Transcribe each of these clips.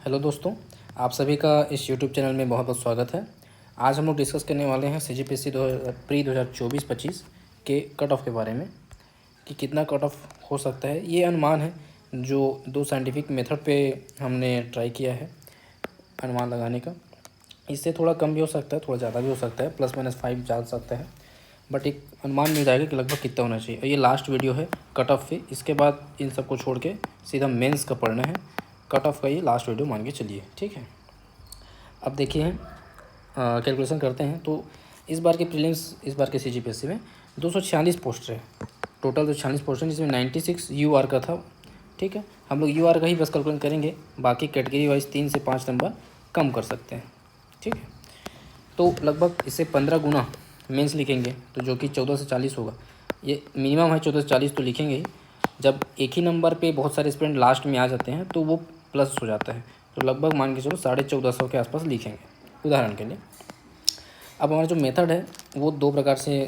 Hello दोस्तों, आप सभी का इस यूट्यूब चैनल में बहुत बहुत स्वागत है। आज हम लोग डिस्कस करने वाले हैं सीजीपीएससी प्री 2024-25 के कट ऑफ के बारे में कि कितना कट ऑफ हो सकता है। ये अनुमान है जो दो साइंटिफिक मेथड पे हमने ट्राई किया है अनुमान लगाने का। इससे थोड़ा कम भी हो सकता है, थोड़ा ज़्यादा भी हो सकता है, +-5 जा सकता है, बट एक अनुमान मिल जाएगा कि लगभग कितना होना चाहिए। और ये लास्ट वीडियो है कट ऑफ पे, इसके बाद इन सबको छोड़ के सीधा मेंस का पढ़ना है। कट ऑफ का ये लास्ट वीडियो मान के चलिए, ठीक है। अब देखिए कैलकुलेशन करते हैं। तो इस बार के प्रीलिम्स, इस बार के सीजीपीएससी में 246 पोस्ट है टोटल। 246 पोस्ट है जिसमें 96 यूआर का था, ठीक है। हम लोग यूआर का ही बस कैलकुलेट करेंगे, बाकी कैटेगरी वाइज 3 से 5 नंबर कम कर सकते हैं, ठीक है। तो लगभग इससे 15 गुना मेंस लिखेंगे, तो जो कि 14 से 40 होगा। ये मिनिमम है 14 से 40 तो लिखेंगे ही। जब एक ही नंबर पे बहुत सारे स्टूडेंट लास्ट में आ जाते हैं तो वो प्लस हो जाता है, तो लगभग मान के चलो 1450 के आसपास लिखेंगे उदाहरण के लिए। अब हमारा जो मेथड है वो दो प्रकार से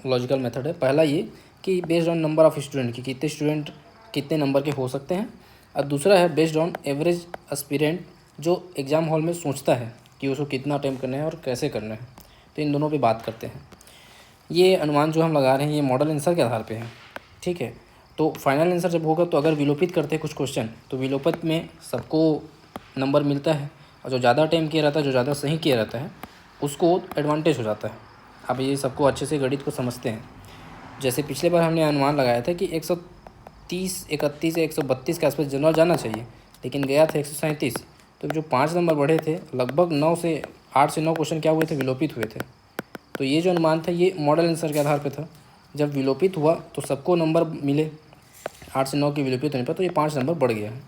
लॉजिकल मेथड है। पहला ये कि based on number of student, कि कितने स्टूडेंट कितने नंबर के हो सकते हैं, और दूसरा है बेस्ड ऑन एवरेज एस्पिरेंट, जो एग्ज़ाम हॉल में सोचता है कि उसको कितना अटेम्प्ट करना है और कैसे करना है। तो इन दोनों पे बात करते हैं। ये अनुमान जो हम लगा रहे हैं ये मॉडल आंसर के आधार पे है, ठीक है। तो फाइनल आंसर जब होगा तो अगर विलोपित करते हैं कुछ क्वेश्चन, तो विलोपित में सबको नंबर मिलता है, और जो ज़्यादा अटेम्प्ट किया रहता है, जो ज़्यादा सही किया रहता है, उसको एडवांटेज हो जाता है। अब ये सबको अच्छे से गणित को समझते हैं। जैसे पिछले बार हमने अनुमान लगाया था कि 130, 31 या 132 के आसपास जनरल जाना चाहिए, लेकिन गया था 137। तो जो 5 नंबर बढ़े थे, लगभग 8 से 9 क्वेश्चन क्या हुए थे, विलोपित हुए थे। तो ये जो अनुमान था ये मॉडल आंसर के आधार पे था। जब विलोपित हुआ तो सबको नंबर मिले, 8 से 9 के विलोपित होने पर तो ये 5 नंबर बढ़ गया है,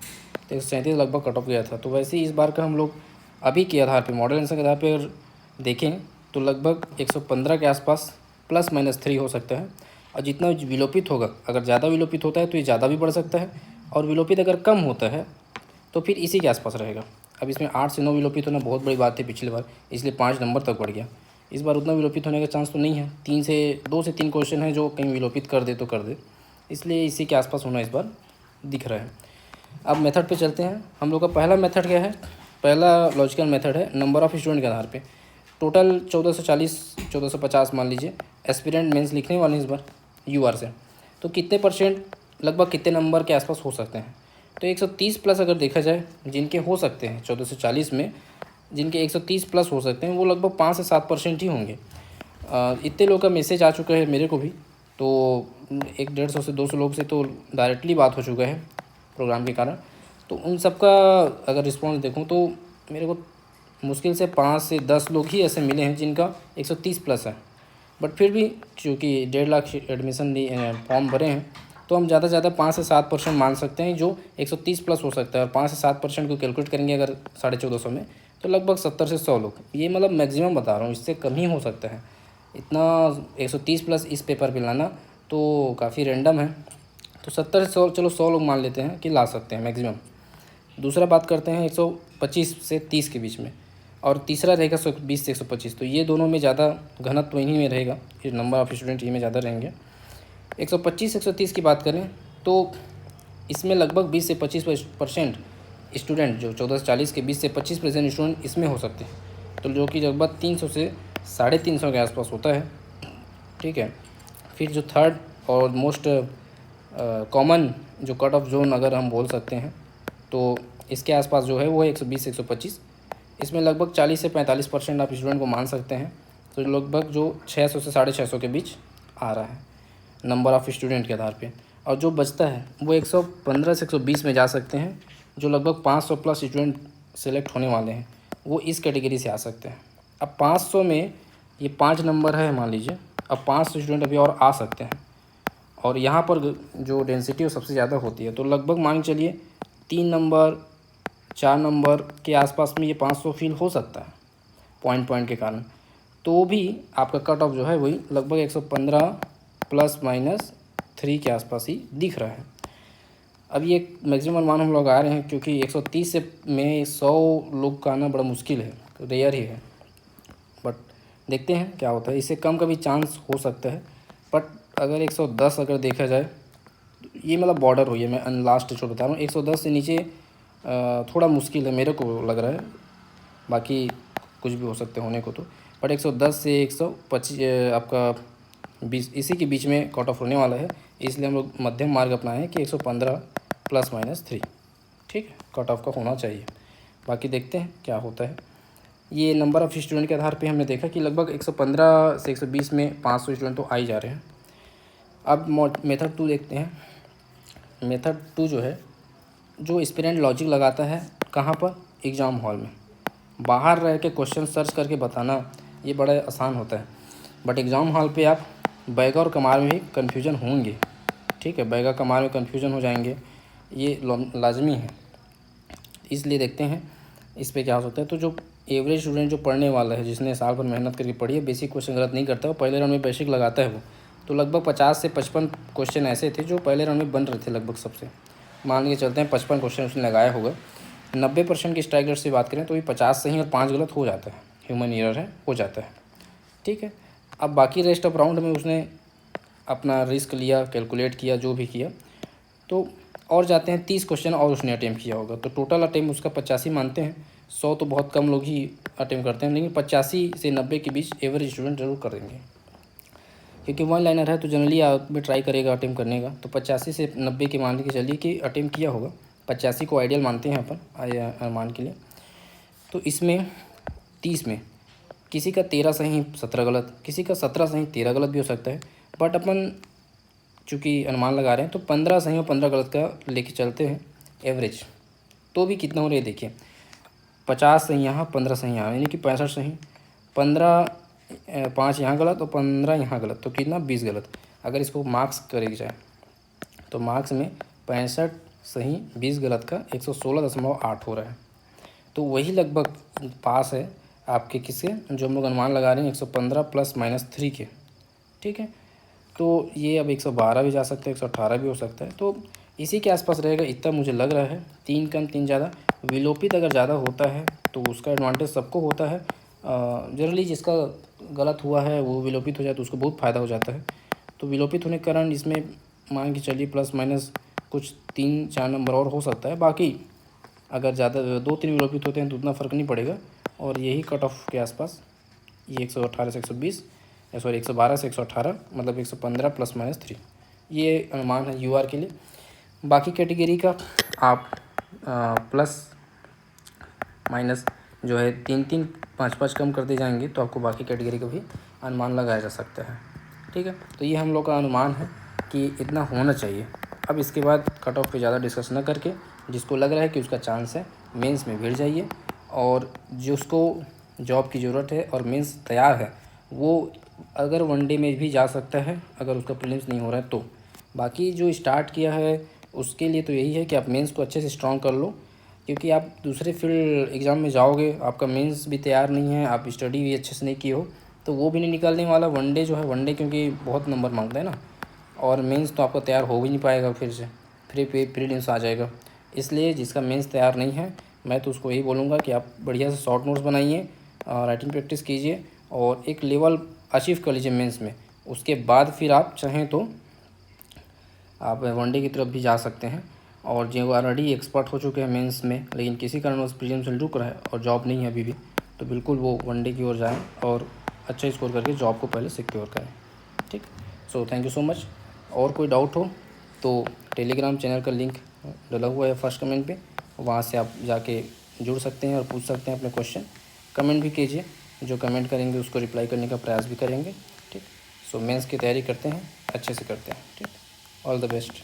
तो 137 लगभग कट ऑफ गया था। तो वैसे ही इस बार का हम लोग अभी के आधार पे, मॉडल आंसर के आधार पे अगर देखें तो लगभग 115 के आसपास +-3 हो सकता है। और जितना विलोपित होगा, अगर ज़्यादा विलोपित होता है तो ये ज़्यादा भी बढ़ सकता है, और विलोपित अगर कम होता है तो फिर इसी के आसपास रहेगा। अब इसमें 8 से 9 विलोपित होना बहुत बड़ी बात थी पिछली बार, इसलिए 5 नंबर तक बढ़ गया। इस बार उतना विलोपित होने का चांस तो नहीं है, 2 से 3 क्वेश्चन है जो कहीं विलोपित कर दे तो कर दे, इसलिए इसी के आसपास होना इस बार दिख रहा है। अब मेथड पे चलते हैं। हम लोग का पहला मेथड क्या है, पहला लॉजिकल मेथड है नंबर ऑफ़ स्टूडेंट के आधार पे। टोटल 14 से 40, 14 से 50 मान लीजिए एस्पिरेंट मेंस लिखने वाले हैं इस बार यूआर से। तो कितने परसेंट, लगभग कितने नंबर के आसपास हो सकते हैं। तो 130 प्लस अगर देखा जाए जिनके हो सकते हैं 14 से 40 में, जिनके 130 प्लस हो सकते हैं वो लगभग 5 से 7% ही होंगे। इतने लोग का मैसेज आ चुका है मेरे को भी, तो 150 से 200 लोग से तो डायरेक्टली बात हो चुका है प्रोग्राम के कारण। तो उन सब का अगर रिस्पॉन्स देखूं तो मेरे को मुश्किल से 5 से 10 लोग ही ऐसे मिले हैं जिनका 130 प्लस है। बट फिर भी चूँकि 1.5 लाख एडमिशन फॉर्म भरे हैं, तो हम ज़्यादा से ज़्यादा 5 से 7% मान सकते हैं जो 130 प्लस हो सकता है। और 5 से 7% को कैलकुलेट करेंगे अगर 1450 में, तो लगभग 70 से 100 लोग। ये मतलब मैक्सिमम बता रहा हूँ, इससे कम ही हो सकता है। इतना 130 प्लस इस पेपर पे लाना तो काफ़ी रैंडम है। तो 70 से 100, चलो 100 लोग मान लेते हैं कि ला सकते हैं मैक्सिमम। दूसरा बात करते हैं 125 से 30 के बीच में, और तीसरा रहेगा 120 से 125। तो ये दोनों में ज़्यादा घनत्व इन्हीं में रहेगा, ये नंबर ऑफ़ स्टूडेंट ये में ज़्यादा रहेंगे। 125 से 130 की बात करें तो इसमें लगभग 20 से 25% स्टूडेंट, जो 14 से 40 के 20 से 25% स्टूडेंट इसमें हो सकते हैं, तो जो कि लगभग 300 से 350 के आसपास होता है, ठीक है। फिर जो थर्ड और मोस्ट कॉमन जो कट ऑफ जोन अगर हम बोल सकते हैं, तो इसके आसपास जो है वो है 120 से 125। इसमें लगभग 40 से 45% आप स्टूडेंट को मान सकते हैं, तो लगभग जो 600 से 650 के बीच आ रहा है नंबर ऑफ़ स्टूडेंट के आधार पे। और जो बचता है वो 115 से 120 में जा सकते हैं, जो लगभग 500 प्लस स्टूडेंट सेलेक्ट होने वाले हैं, वो इस कैटेगरी से आ सकते हैं। अब 500 में ये 5 नंबर है मान लीजिए, अब 500 स्टूडेंट अभी और आ सकते हैं, और यहाँ पर जो डेंसिटी वो सबसे ज़्यादा होती है, तो लगभग मान के चलिए 3 नंबर 4 नंबर के आसपास में ये 500 फील हो सकता है पॉइंट के कारण। तो भी आपका कट ऑफ जो है वही लगभग 115 ±3 के आसपास ही दिख रहा है। अब ये मैक्सिमम अनुमान हम लोग आ रहे हैं, क्योंकि 130 से में 100 लोग का आना बड़ा मुश्किल है, रेयर ही है। बट देखते हैं क्या होता है, इससे कम का भी चांस हो सकता है। बट अगर 110 अगर देखा जाए, ये मतलब बॉर्डर हुई है, मैं लास्ट छोड़ बता रहा हूँ। 110 से नीचे थोड़ा मुश्किल है मेरे को लग रहा है, बाकी कुछ भी हो सकते होने को तो, बट 110 से 125 आपका 20 इसी के बीच में कट ऑफ होने वाला है, इसलिए हम लोग मध्यम मार्ग अपनाए हैं कि 115 ±3, ठीक है, कट ऑफ का होना चाहिए। बाकी देखते हैं क्या होता है। ये नंबर ऑफ़ स्टूडेंट के आधार पे हमने देखा कि लगभग 115 से 120 में 500 स्टूडेंट तो आ ही जा रहे हैं। अब मेथड 2 देखते हैं। मेथड 2 जो है, जो एस्पिरेंट लॉजिक लगाता है कहाँ पर, एग्ज़ाम हॉल में। बाहर रह के क्वेश्चन सर्च करके बताना ये बड़ा आसान होता है, बट एग्ज़ाम हॉल पे आप बैगा और कमार में भी कन्फ्यूजन होंगे, ठीक है, बैगा कमार में कन्फ्यूजन हो जाएंगे, ये लाजमी है। इसलिए देखते हैं इस पे क्या हो सकता है। तो जो एवरेज स्टूडेंट जो पढ़ने वाला है, जिसने साल भर मेहनत करके पढ़ी है, बेसिक क्वेश्चन गलत नहीं करता, वो पहले राउंड में बेसिक लगाता है वो, तो लगभग 50 से 55 क्वेश्चन ऐसे थे जो पहले राउंड में बन रहे थे लगभग सबसे। मान के चलते हैं 55 क्वेश्चन उसने लगाया होगा। 90% की स्ट्राइक रेट से बात करें तो भी 50 सही और 5 गलत हो जाता है, ह्यूमन एरर है, हो जाता है, ठीक है। अब बाकी रेस्ट ऑफ राउंड में उसने अपना रिस्क लिया, कैलकुलेट किया, जो भी किया, तो और जाते हैं 30 क्वेश्चन और उसने अटेम्प्ट किया होगा, तो टोटल अटेम्प्ट उसका 85 मानते हैं। 100 तो बहुत कम लोग ही अटेम्प्ट करते हैं, लेकिन 85 से 90 के बीच एवरेज स्टूडेंट जरूर करेंगे, क्योंकि वन लाइनर है तो जनरली आप भी ट्राई करेगा अटेम्प्ट करने का। तो 85 से 90 के मान के चलिए कि अटेम्प्ट किया होगा, 85 को आइडियल मानते हैं अपन अनुमान के लिए। तो इसमें 30 में किसी का 13 सही 17 गलत, किसी का 17 सही 13 गलत भी हो सकता है, बट अपन चूँकि अनुमान लगा रहे हैं तो 15 सही और 15 गलत का लेके चलते हैं एवरेज। तो भी कितना हो रहा है देखिए, 50 सही यहाँ, 15 सही यहाँ, यानी कि 65 सही, 15 5 यहाँ गलत और 15 यहाँ गलत, तो कितना 20 गलत। अगर इसको मार्क्स करेगी जाए तो मार्क्स में 65 सही 20 गलत का 116.8 हो रहा है। तो वही लगभग पास है आपके किसके, जो हम लोग अनुमान लगा रहे हैं 115 ±3 के, ठीक है। तो ये अब 112 भी जा सकता है, 118 भी हो सकता है, तो इसी के आसपास रहेगा, इतना मुझे लग रहा है। 3 कम 3 ज़्यादा, विलोपित अगर ज़्यादा होता है तो उसका एडवांटेज सबको होता है। जनरली जिसका गलत हुआ है वो विलोपित हो जाए तो उसको बहुत फ़ायदा हो जाता है। तो विलोपित होने के कारण इसमें मान के चलिए प्लस माइनस कुछ 3-4 नंबर और हो सकता है। बाकी अगर ज़्यादा 2-3 विलोपित होते हैं तो उतना फ़र्क नहीं पड़ेगा, और यही कट ऑफ के आसपास ये 118 से 120 सॉरी 112 से 118 मतलब 115 ±3, ये अनुमान है यूआर के लिए। बाकी कैटेगरी का आप प्लस माइनस जो है 3-3 5-5 कम करते जाएंगे तो आपको बाकी कैटेगरी का भी अनुमान लगाया जा सकता है, ठीक है। तो ये हम लोग का अनुमान है कि इतना होना चाहिए। अब इसके बाद कट ऑफ पे ज़्यादा डिस्कस न करके, जिसको लग रहा है कि उसका चांस है, मेंस में भिड़ जाइए, और जिसको जॉब की ज़रूरत है और मेंस तैयार है वो अगर वनडे में भी जा सकता है, अगर उसका प्रीलिम्स नहीं हो रहा है तो। बाकी जो स्टार्ट किया है उसके लिए तो यही है कि आप मेंस को अच्छे से स्ट्रॉन्ग कर लो, क्योंकि आप दूसरे फील्ड एग्ज़ाम में जाओगे, आपका मेंस भी तैयार नहीं है, आप स्टडी भी अच्छे से नहीं किए हो, तो वो भी नहीं निकलने वाला। वनडे जो है, वनडे क्योंकि बहुत नंबर मांगता है ना, और मेंस तो आपका तैयार हो भी नहीं पाएगा, फिर से प्रीलिम्स आ जाएगा। इसलिए जिसका मेंस तैयार नहीं है, मैं तो उसको यही बोलूँगा कि आप बढ़िया से शॉर्ट नोट्स बनाइए, राइटिंग प्रैक्टिस कीजिए, और एक लेवल अचीव कर लीजिए मेंस में। उसके बाद फिर आप चाहें तो आप वनडे की तरफ भी जा सकते हैं। और जो ऑलरेडी एक्सपर्ट हो चुके हैं मेंस में, लेकिन किसी कारणवश प्रीलिम्स में रुक रहा है और जॉब नहीं है अभी भी, तो बिल्कुल वो वनडे की ओर जाएं और अच्छा स्कोर करके जॉब को पहले सिक्योर करें, ठीक। So thank you so much. और कोई डाउट हो तो टेलीग्राम चैनल का लिंक डला हुआ है फर्स्ट कमेंट पे, वहाँ से आप जाके जुड़ सकते हैं और पूछ सकते हैं अपने क्वेश्चन। कमेंट भी कीजिए, जो कमेंट करेंगे उसको रिप्लाई करने का प्रयास भी करेंगे, ठीक। सो मेंस की तैयारी करते हैं, अच्छे से करते हैं, ठीक। All the best.